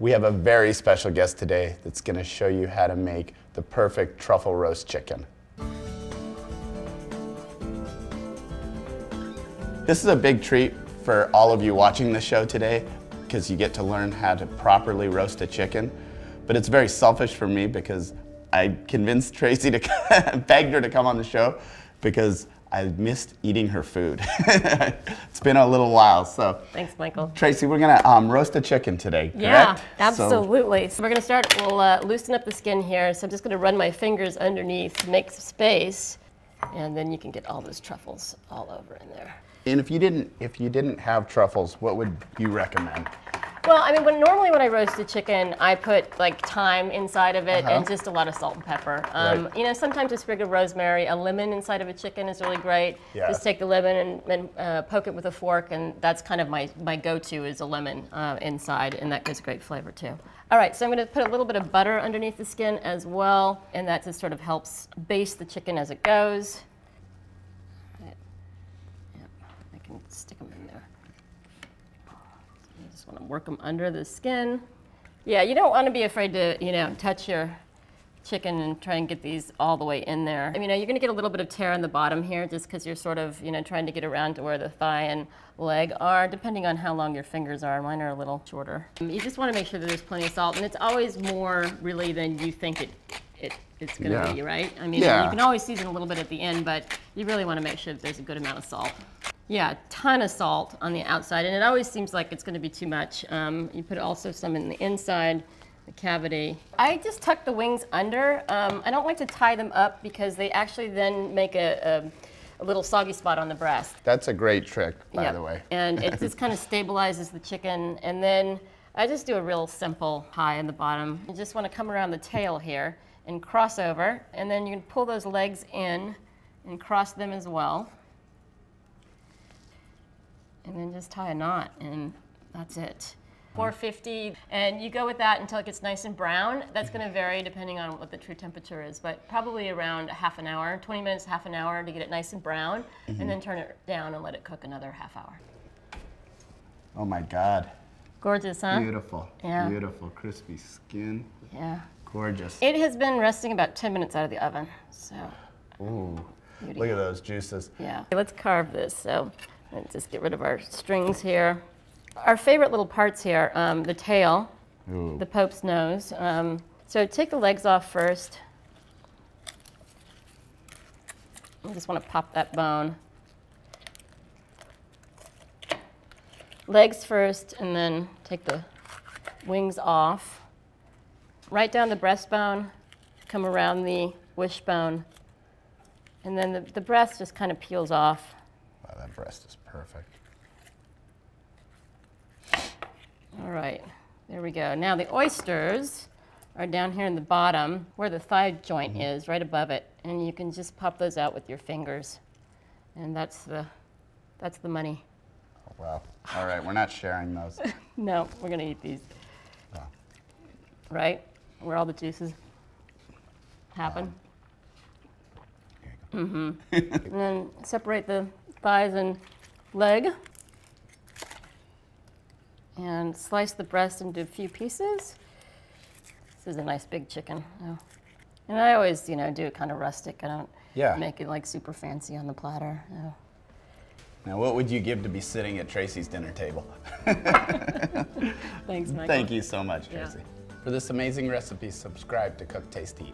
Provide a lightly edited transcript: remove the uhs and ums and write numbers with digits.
We have a very special guest today that's going to show you how to make the perfect truffle roast chicken. This is a big treat for all of you watching the show today because you get to learn how to properly roast a chicken. But it's very selfish for me because I convinced Traci to begged her to come on the show because I missed eating her food. It's been a little while, so. Thanks, Michael. Traci, we're gonna roast a chicken today, correct? Yeah, absolutely. So we're gonna start, we'll loosen up the skin here. So I'm just gonna run my fingers underneath to make some space, and then you can get all those truffles all over in there. And if you didn't have truffles, what would you recommend? Well, I mean, normally when I roast a chicken, I put like thyme inside of it and just a lot of salt and pepper. Right. You know, sometimes a sprig of rosemary, a lemon inside of a chicken is really great. Yeah. Just take the lemon and poke it with a fork, and that's kind of my go-to is a lemon inside, and that gives great flavor too. All right, so I'm going to put a little bit of butter underneath the skin as well, and that just sort of helps baste the chicken as it goes. Yep, I can stick them in there. Just want to work them under the skin. Yeah, you don't want to be afraid to, you know, touch your chicken and try and get these all the way in there. You know, you're going to get a little bit of tear on the bottom here just because you're sort of, you know, trying to get around to where the thigh and leg are, depending on how long your fingers are. Mine are a little shorter. You just want to make sure that there's plenty of salt, and it's always more really than you think it's going to be, right? I mean, you can always season a little bit at the end, but you really want to make sure that there's a good amount of salt. Yeah, a ton of salt on the outside, and it always seems like it's going to be too much. You put also some in the inside, the cavity. I just tuck the wings under. I don't like to tie them up because they actually then make a little soggy spot on the breast. That's a great trick, by the way. And it just kind of stabilizes the chicken, and then I just do a real simple pie in the bottom. You just want to come around the tail here and cross over, and then you can pull those legs in and cross them as well. And then just tie a knot, and that's it. 450, and you go with that until it gets nice and brown. That's going to vary depending on what the true temperature is, but probably around half an hour, 20 minutes, half an hour to get it nice and brown, and then turn it down and let it cook another half hour. Oh my God. Gorgeous, huh? Beautiful. Yeah. Beautiful, crispy skin. Yeah. Gorgeous. It has been resting about 10 minutes out of the oven, so. Ooh, look at those juices. Yeah. Okay, let's carve this. So. And just get rid of our strings here. Our favorite little parts here, the tail, the Pope's nose. So take the legs off first. I just want to pop that bone. Legs first, and then take the wings off. Right down the breastbone, come around the wishbone, and then the breast just kind of peels off. Wow, that breast is perfect. All right, there we go. Now the oysters are down here in the bottom where the thigh joint is, right above it, and you can just pop those out with your fingers, and that's the money. Oh, wow. All right, we're not sharing those. No, we're gonna eat these. Oh. Right, where all the juices happen. And then separate the thighs and leg, and slice the breast into a few pieces. This is a nice big chicken. Oh. And I always, you know, do it kind of rustic. I don't make it like super fancy on the platter. Oh. Now, what would you give to be sitting at Traci's dinner table? Thanks, Michael. Thank you so much, Traci. For this amazing recipe, subscribe to Cook, Taste, Eat.